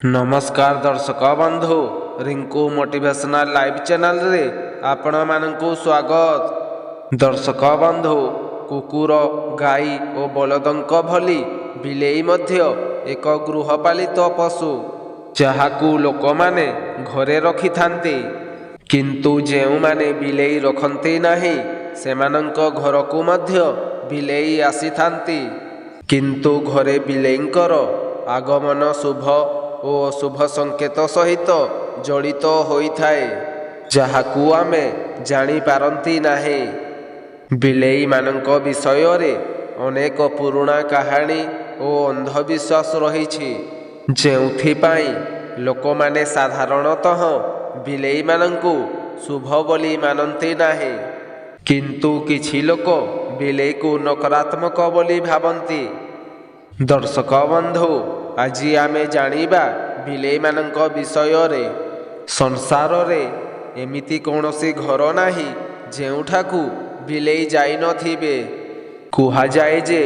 नमस्कार दर्शक बंधु रिंकू मोटिवेशनल लाइव चैनल रे आपण मानकु स्वागत। दर्शक बंधु कुकुर गाई और बलदंक भली बिलेई मध्य एक गृहपालित पशु जहाकू लोक माने घरे रखि थांती, किंतु जेउ माने बिलेई रखंती नाही सेमानंक घरकू मध्य बिलेई आसी थांती। किंतु घरे बिलेईंकर आगमन शुभ ଓ ଅଶୁଭ ସଂକେତ ସହିତ ଜଡ଼ିତ ହୋଇଥାଏ, ଯାହାକୁ ଆମେ ଜାଣିପାରନ୍ତି ନାହିଁ। ବିଲେଇମାନଙ୍କ ବିଷୟରେ ଅନେକ ପୁରୁଣା କାହାଣୀ ଓ ଅନ୍ଧବିଶ୍ୱାସ ରହିଛି, ଯେଉଁଥିପାଇଁ ଲୋକମାନେ ସାଧାରଣତଃ ବିଲେଇମାନଙ୍କୁ ଶୁଭ ବୋଲି ମାନନ୍ତି ନାହିଁ। କିନ୍ତୁ କିଛି ଲୋକ ବିଲେଇକୁ ନକାରାତ୍ମକ ବୋଲି ଭାବନ୍ତି। ଦର୍ଶକ ବନ୍ଧୁ, ଆଜି ଆମେ ଜାଣିବା ବିଲେଇମାନଙ୍କ ବିଷୟରେ। ସଂସାରରେ ଏମିତି କୌଣସି ଘର ନାହିଁ ଯେଉଁଠାକୁ ବିଲେଇ ଯାଇନଥିବେ। କୁହାଯାଏ ଯେ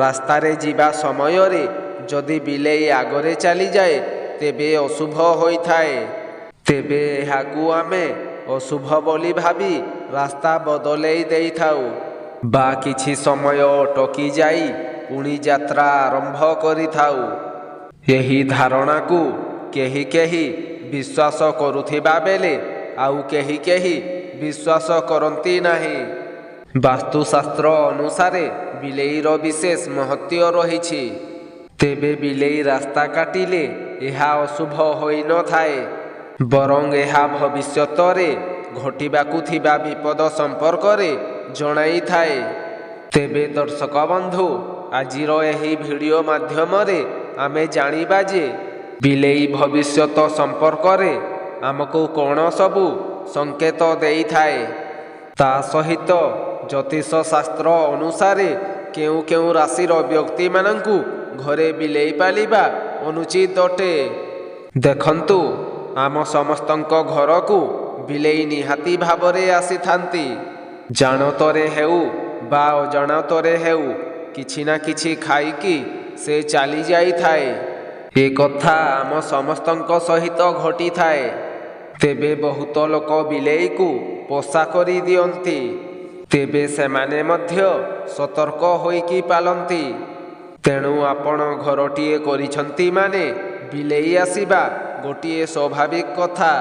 ରାସ୍ତାରେ ଯିବା ସମୟରେ ଯଦି ବିଲେଇ ଆଗରେ ଚାଲିଯାଏ ତେବେ ଅଶୁଭ ହୋଇଥାଏ। ତେବେ ଏହାକୁ ଆମେ ଅଶୁଭ ବୋଲି ଭାବି ରାସ୍ତା ବଦଳେଇ ଦେଇଥାଉ ବା କିଛି ସମୟ ଅଟକି ଯାଇ ପୁଣି ଯାତ୍ରା ଆରମ୍ଭ କରିଥାଉ। ଏହି ଧାରଣାକୁ କେହି କେହି ବିଶ୍ୱାସ କରୁଥିବା ବେଳେ ଆଉ କେହି କେହି ବିଶ୍ୱାସ କରନ୍ତି ନାହିଁ। ବାସ୍ତୁଶାସ୍ତ୍ର ଅନୁସାରେ ବିଲେଇର ବିଶେଷ ମହତ୍ତ୍ୱ ରହିଛି। ତେବେ ବିଲେଇ ରାସ୍ତା କାଟିଲେ ଏହା ଅଶୁଭ ହୋଇନଥାଏ, ବରଂ ଏହା ଭବିଷ୍ୟତରେ ଘଟିବାକୁ ଥିବା ବିପଦ ସମ୍ପର୍କରେ ଜଣାଇଥାଏ। ତେବେ ଦର୍ଶକ ବନ୍ଧୁ, ଆଜିର ଏହି ଭିଡ଼ିଓ ମାଧ୍ୟମରେ ଆମେ ଜାଣିବା ଯେ ବିଲେଇ ଭବିଷ୍ୟତ ସମ୍ପର୍କରେ ଆମକୁ କ'ଣ ସବୁ ସଂକେତ ଦେଇଥାଏ। ତା ସହିତ ଜ୍ୟୋତିଷ ଶାସ୍ତ୍ର ଅନୁସାରେ କେଉଁ କେଉଁ ରାଶିର ବ୍ୟକ୍ତିମାନଙ୍କୁ ଘରେ ବିଲେଇ ପାଳିବା ଅନୁଚିତ ଅଟେ। ଦେଖନ୍ତୁ, ଆମ ସମସ୍ତଙ୍କ ଘରକୁ ବିଲେଇ ନିହାତି ଭାବରେ ଆସିଥାନ୍ତି। ଜାଣତରେ ହେଉ ବା ଅଜାଣତରେ ହେଉ କିଛି ନା କିଛି ଖାଇକି ସେ ଚାଲି ଯାଇଥାଏ। ଏ କଥା ଆମ ସମସ୍ତଙ୍କ ସହିତ ଘଟିଥାଏ। ତେବେ ବହୁତ ଲୋକ ବିଲେଇକୁ ପୋଷା କରି ଦିଅନ୍ତି। ତେବେ ସେମାନେ ମଧ୍ୟ ସତର୍କ ହୋଇକି ପାଳନ୍ତି। ତେଣୁ ଆପଣ ଘରଟିଏ କରିଛନ୍ତି ମାନେ ବିଲେଇ ଆସିବା ଗୋଟିଏ ସ୍ୱାଭାବିକ କଥା।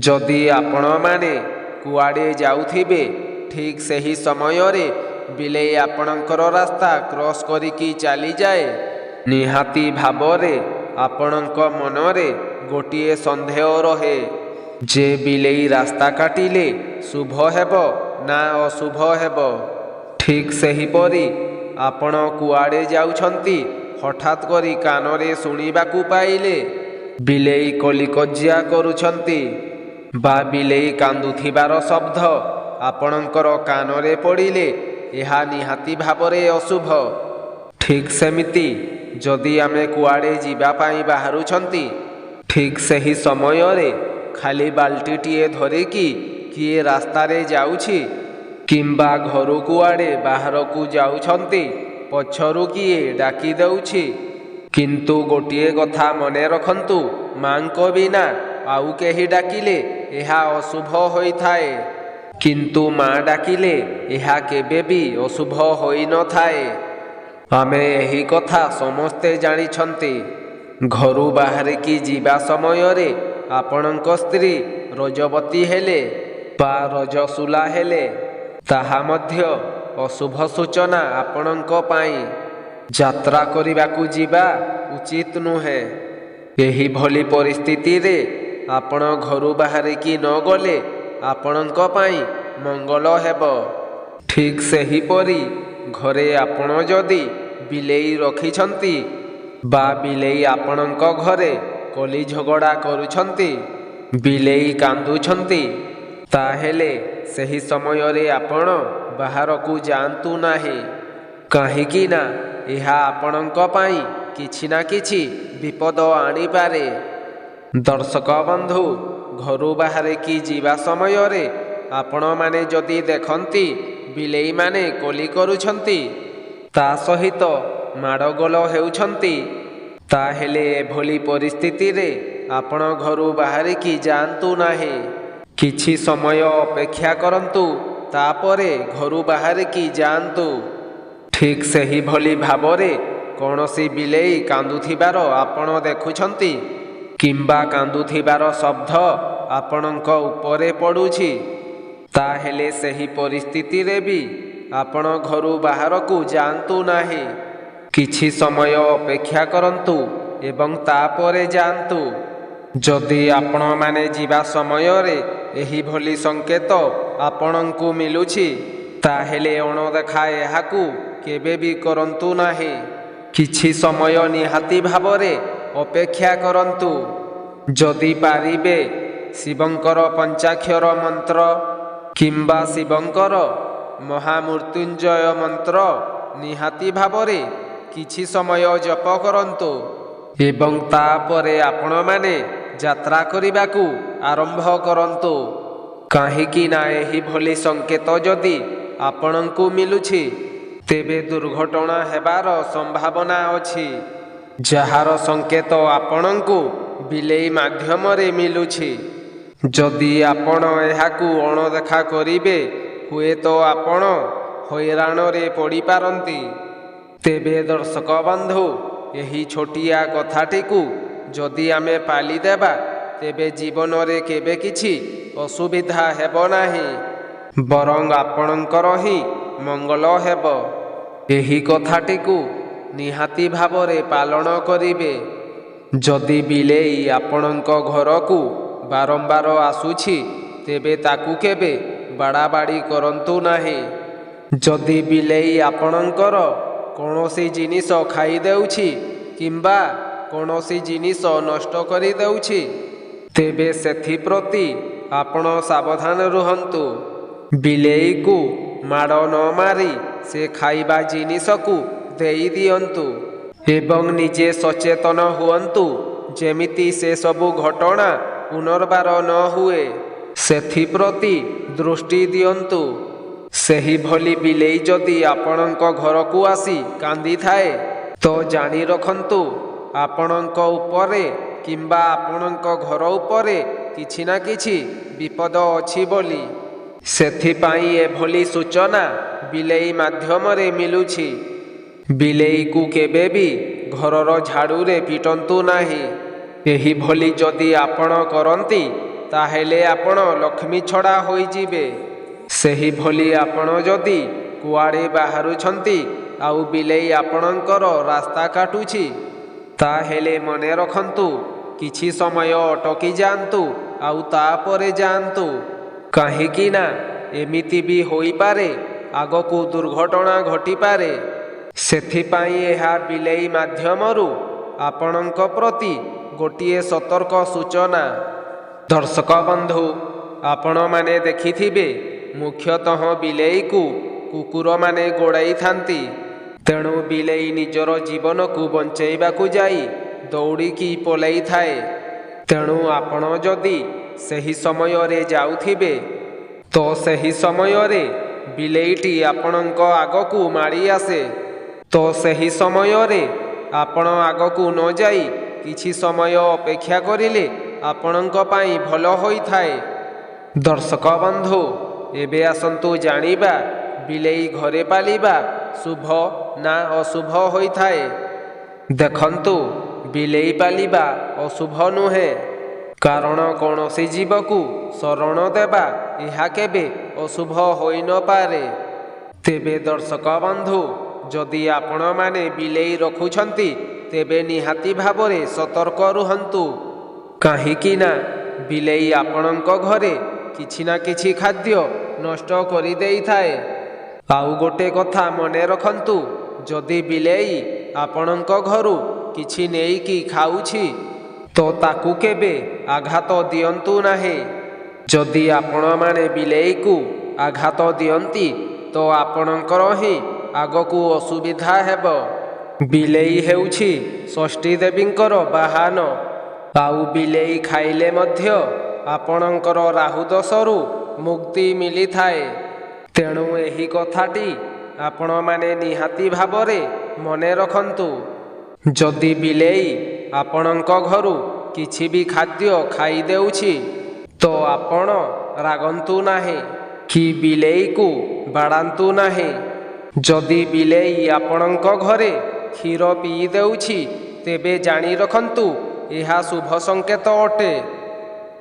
ଯଦି ଆପଣମାନେ କୁଆଡ଼େ ଯାଉଥିବେ, ଠିକ୍ ସେହି ସମୟରେ ବିଲେଇ ଆପଣଙ୍କର ରାସ୍ତା କ୍ରସ୍ କରିକି ଚାଲିଯାଏ, ନିହାତି ଭାବରେ ଆପଣଙ୍କ ମନରେ ଗୋଟିଏ ସନ୍ଦେହ ରହେ ଯେ ବିଲେଇ ରାସ୍ତା କାଟିଲେ ଶୁଭ ହେବ ନା ଅଶୁଭ ହେବ। ଠିକ୍ ସେହିପରି ଆପଣ କୁଆଡ଼େ ଯାଉଛନ୍ତି, ହଠାତ୍ କରି କାନରେ ଶୁଣିବାକୁ ପାଇଲେ ବିଲେଇ କଲିକଜିଆ କରୁଛନ୍ତି ବା ବିଲେଇ କାନ୍ଦୁଥିବାର ଶବ୍ଦ ଆପଣଙ୍କର କାନରେ ପଡ଼ିଲେ ଏହା ନିହାତି ଭାବରେ ଅଶୁଭ। ଠିକ୍ ସେମିତି ଯଦି ଆମେ କୁଆଡ଼େ ଯିବା ପାଇଁ ବାହାରୁଛନ୍ତି, ଠିକ୍ ସେହି ସମୟରେ ଖାଲି ବାଲ୍ଟିଟିଏ ଧରିକି କିଏ ରାସ୍ତାରେ ଯାଉଛି କିମ୍ବା ଘରୁ କୁଆଡ଼େ ବାହାରକୁ ଯାଉଛନ୍ତି, ପଛରୁ କିଏ ଡାକି ଦେଉଛି, କିନ୍ତୁ ଗୋଟିଏ କଥା ମନେ ରଖନ୍ତୁ, ମା'ଙ୍କ ବିନା ଆଉ କେହି ଡାକିଲେ ଏହା ଅଶୁଭ ହୋଇଥାଏ, କିନ୍ତୁ ମା' ଡାକିଲେ ଏହା କେବେ ବି ଅଶୁଭ ହୋଇନଥାଏ। ଆମେ ଏହି କଥା ସମସ୍ତେ ଜାଣିଛନ୍ତି। ଘରୁ ବାହାରିକି ଯିବା ସମୟରେ ଆପଣଙ୍କ ସ୍ତ୍ରୀ ରଜବତୀ ହେଲେ ବା ରଜସୁଲା ହେଲେ ତାହା ମଧ୍ୟ ଅଶୁଭ ସୂଚନା ଆପଣଙ୍କ ପାଇଁ। ଯାତ୍ରା କରିବାକୁ ଯିବା ଉଚିତ ନୁହେଁ। ଏହିଭଳି ପରିସ୍ଥିତିରେ ଆପଣ ଘରୁ ବାହାରିକି ନ ଗଲେ ଆପଣଙ୍କ ପାଇଁ ମଙ୍ଗଳ ହେବ। ଠିକ୍ ସେହିପରି ଘରେ ଆପଣ ଯଦି ବିଲେଇ ରଖିଛନ୍ତି ବା ବିଲେଇ ଆପଣଙ୍କ ଘରେ କଳି ଝଗଡ଼ା କରୁଛନ୍ତି, ବିଲେଇ କାନ୍ଦୁଛନ୍ତି, ତାହେଲେ ସେହି ସମୟରେ ଆପଣ ବାହାରକୁ ଯାଆନ୍ତୁ ନାହିଁ। କାହିଁକି ନା ଏହା ଆପଣଙ୍କ ପାଇଁ କିଛି ନା କିଛି ବିପଦ ଆଣିପାରେ। ଦର୍ଶକ ବନ୍ଧୁ, ଘରୁ ବାହାରିକି ଯିବା ସମୟରେ ଆପଣମାନେ ଯଦି ଦେଖନ୍ତି ବିଲେଇମାନେ କଳି କରୁଛନ୍ତି, ତା ସହିତ ମାଡ଼ଗୋଳ ହେଉଛନ୍ତି, ତାହେଲେ ଏଭଳି ପରିସ୍ଥିତିରେ ଆପଣ ଘରୁ ବାହାରିକି ଯାଆନ୍ତୁ ନାହିଁ। କିଛି ସମୟ ଅପେକ୍ଷା କରନ୍ତୁ, ତାପରେ ଘରୁ ବାହାରିକି ଯାଆନ୍ତୁ। ଠିକ୍ ସେହିଭଳି ଭାବରେ କୌଣସି ବିଲେଇ କାନ୍ଦୁଥିବାର ଆପଣ ଦେଖୁଛନ୍ତି କିମ୍ବା କାନ୍ଦୁଥିବାର ଶବ୍ଦ ଆପଣଙ୍କ ଉପରେ ପଡ଼ୁଛି, ତାହେଲେ ସେହି ପରିସ୍ଥିତିରେ ବି ଆପଣ ଘରୁ ବାହାରକୁ ଯାଆନ୍ତୁ ନାହିଁ। କିଛି ସମୟ ଅପେକ୍ଷା କରନ୍ତୁ ଏବଂ ତାପରେ ଯାଆନ୍ତୁ। ଯଦି ଆପଣମାନେ ଯିବା ସମୟରେ ଏହିଭଳି ସଂକେତ ଆପଣଙ୍କୁ ମିଳୁଛି, ତାହେଲେ ଅଣଦେଖା ଏହାକୁ କେବେ ବି କରନ୍ତୁ ନାହିଁ। କିଛି ସମୟ ନିହାତି ଭାବରେ ଅପେକ୍ଷା କରନ୍ତୁ। ଯଦି ପାରିବେ ଶିବଙ୍କର ପଞ୍ଚାକ୍ଷର ମନ୍ତ୍ର କିମ୍ବା ଶିବଙ୍କର ମହାମୃତ୍ୟୁଞ୍ଜୟ ମନ୍ତ୍ର ନିହାତି ଭାବରେ କିଛି ସମୟ ଜପ କରନ୍ତୁ ଏବଂ ତାପରେ ଆପଣମାନେ ଯାତ୍ରା କରିବାକୁ ଆରମ୍ଭ କରନ୍ତୁ। କାହିଁକି ନା ଏହିଭଳି ସଂକେତ ଯଦି ଆପଣଙ୍କୁ ମିଳୁଛି, ତେବେ ଦୁର୍ଘଟଣା ହେବାର ସମ୍ଭାବନା ଅଛି। ଯାହାର ସଂକେତ ଆପଣଙ୍କୁ ବିଲେଇ ମାଧ୍ୟମରେ ମିଳୁଛି, ଯଦି ଆପଣ ଏହାକୁ ଅଣଦେଖା କରିବେ, ହୁଏତ ଆପଣ ହଇରାଣରେ ପଡ଼ିପାରନ୍ତି। ତେବେ ଦର୍ଶକ ବନ୍ଧୁ, ଏହି ଛୋଟିଆ କଥାଟିକୁ ଯଦି ଆମେ ପାଳିଦେବା, ତେବେ ଜୀବନରେ କେବେ କିଛି ଅସୁବିଧା ହେବ ନାହିଁ, ବରଂ ଆପଣଙ୍କର ହିଁ ମଙ୍ଗଳ ହେବ। ଏହି କଥାଟିକୁ ନିହାତି ଭାବରେ ପାଳନ କରିବେ। ଯଦି ବିଲେଇ ଆପଣଙ୍କ ଘରକୁ ବାରମ୍ବାର ଆସୁଛି, ତେବେ ତାକୁ କେବେ ବାଡ଼ାବାଡ଼ି କରନ୍ତୁ ନାହିଁ। ଯଦି ବିଲେଇ ଆପଣଙ୍କର କୌଣସି ଜିନିଷ ଖାଇଦେଉଛି କିମ୍ବା କୌଣସି ଜିନିଷ ନଷ୍ଟ କରିଦେଉଛି, ତେବେ ସେଥିପ୍ରତି ଆପଣ ସାବଧାନ ରୁହନ୍ତୁ। ବିଲେଇକୁ ମାଡ଼ ନ ମାରି ସେ ଖାଇବା ଜିନିଷକୁ ଦେଇଦିଅନ୍ତୁ ଏବଂ ନିଜେ ସଚେତନ ହୁଅନ୍ତୁ ଯେମିତି ସେସବୁ ଘଟଣା ପୁନର୍ବାର ନ ହୁଏ, ସେଥିପ୍ରତି ଦୃଷ୍ଟି ଦିଅନ୍ତୁ। ସେହିଭଳି ବିଲେଇ ଯଦି ଆପଣଙ୍କ ଘରକୁ ଆସି କାନ୍ଦିଥାଏ, ତ ଜାଣି ରଖନ୍ତୁ ଆପଣଙ୍କ ଉପରେ କିମ୍ବା ଆପଣଙ୍କ ଘର ଉପରେ କିଛି ନା କିଛି ବିପଦ ଅଛି ବୋଲି। ସେଥିପାଇଁ ଏଭଳି ସୂଚନା ବିଲେଇ ମାଧ୍ୟମରେ ମିଳୁଛି। ବିଲେଇକୁ କେବେ ବି ଘରର ଝାଡ଼ୁରେ ପିଟନ୍ତୁ ନାହିଁ। ଏହିଭଳି ଯଦି ଆପଣ କରନ୍ତି, ତାହେଲେ ଆପଣ ଲକ୍ଷ୍ମୀ ଛଡ଼ା ହୋଇଯିବେ। ସେହିଭଳି ଆପଣ ଯଦି କୁଆଡ଼େ ବାହାରୁଛନ୍ତି ଆଉ ବିଲେଇ ଆପଣଙ୍କର ରାସ୍ତା କାଟୁଛି, ତାହେଲେ ମନେ ରଖନ୍ତୁ କିଛି ସମୟ ଅଟକି ଯାଆନ୍ତୁ ଆଉ ତାପରେ ଯାଆନ୍ତୁ। କାହିଁକି ନା ଏମିତି ବି ହୋଇପାରେ ଆଗକୁ ଦୁର୍ଘଟଣା ଘଟିପାରେ। ସେଥିପାଇଁ ଏହା ବିଲେଇ ମାଧ୍ୟମରୁ ଆପଣଙ୍କ ପ୍ରତି ଗୋଟିଏ ସତର୍କ ସୂଚନା। ଦର୍ଶକ ବନ୍ଧୁ, ଆପଣମାନେ ଦେଖିଥିବେ ମୁଖ୍ୟତଃ ବିଲେଇକୁ କୁକୁରମାନେ ଗୋଡ଼ାଇଥାନ୍ତି। ତେଣୁ ବିଲେଇ ନିଜର ଜୀବନକୁ ବଞ୍ଚାଇବାକୁ ଯାଇ ଦୌଡ଼ିକି ପଳାଇଥାଏ। ତେଣୁ ଆପଣ ଯଦି ସେହି ସମୟରେ ଯାଉଥିବେ, ତ ସେହି ସମୟରେ ବିଲେଇଟି ଆପଣଙ୍କ ଆଗକୁ ମାଡ଼ି ଆସେ, ତ ସେହି ସମୟରେ ଆପଣ ଆଗକୁ ନ ଯାଇ କିଛି ସମୟ ଅପେକ୍ଷା କରିଲେ ଆପଣଙ୍କ ପାଇଁ ଭଲ ହୋଇଥାଏ। ଦର୍ଶକ ବନ୍ଧୁ, ଏବେ ଆସନ୍ତୁ ଜାଣିବା ବିଲେଇ ଘରେ ପାଳିବା ଶୁଭ ନା ଅଶୁଭ ହୋଇଥାଏ। ଦେଖନ୍ତୁ, ବିଲେଇ ପାଳିବା ଅଶୁଭ ନୁହେଁ, କାରଣ କୌଣସି ଜୀବକୁ ଶରଣ ଦେବା ଏହା କେବେ ଅଶୁଭ ହୋଇନପାରେ। ତେବେ ଦର୍ଶକ ବନ୍ଧୁ, ଯଦି ଆପଣମାନେ ବିଲେଇ ରଖୁଛନ୍ତି, ତେବେ ନିହାତି ଭାବରେ ସତର୍କ ରୁହନ୍ତୁ। କାହିଁକି ନା ବିଲେଇ ଆପଣଙ୍କ ଘରେ କିଛି ନା କିଛି ଖାଦ୍ୟ ନଷ୍ଟ କରିଦେଇଥାଏ। ଆଉ ଗୋଟେ କଥା ମନେ ରଖନ୍ତୁ, ଯଦି ବିଲେଇ ଆପଣଙ୍କ ଘରୁ କିଛି ନେଇକି ଖାଉଛି, ତ ତାକୁ କେବେ ଆଘାତ ଦିଅନ୍ତୁ ନାହିଁ। ଯଦି ଆପଣମାନେ ବିଲେଇକୁ ଆଘାତ ଦିଅନ୍ତି, ତ ଆପଣଙ୍କର ହିଁ ଆଗକୁ ଅସୁବିଧା ହେବ। ବିଲେଇ ହେଉଛି ଷଷ୍ଠୀ ଦେବୀଙ୍କର ବାହନ। ଆଉ ବିଲେଇ ଖାଇଲେ ମଧ୍ୟ ଆପଣଙ୍କର ରାହୁ ଦୋଷରୁ ମୁକ୍ତି ମିଳିଥାଏ। ତେଣୁ ଏହି କଥାଟି ଆପଣମାନେ ନିହାତି ଭାବରେ ମନେ ରଖନ୍ତୁ। ଯଦି ବିଲେଇ ଆପଣଙ୍କ ଘରୁ କିଛି ବି ଖାଦ୍ୟ ଖାଇଦେଉଛି ତ ଆପଣ ରାଗନ୍ତୁ ନାହିଁ କି ବିଲେଇକୁ ବାଡ଼ାନ୍ତୁ ନାହିଁ। ଯଦି ବିଲେଇ ଆପଣଙ୍କ ଘରେ କ୍ଷୀର ପିଇ ଦେଉଛି ତେବେ ଜାଣି ରଖନ୍ତୁ ଏହା ଶୁଭ ସଂକେତ ଅଟେ।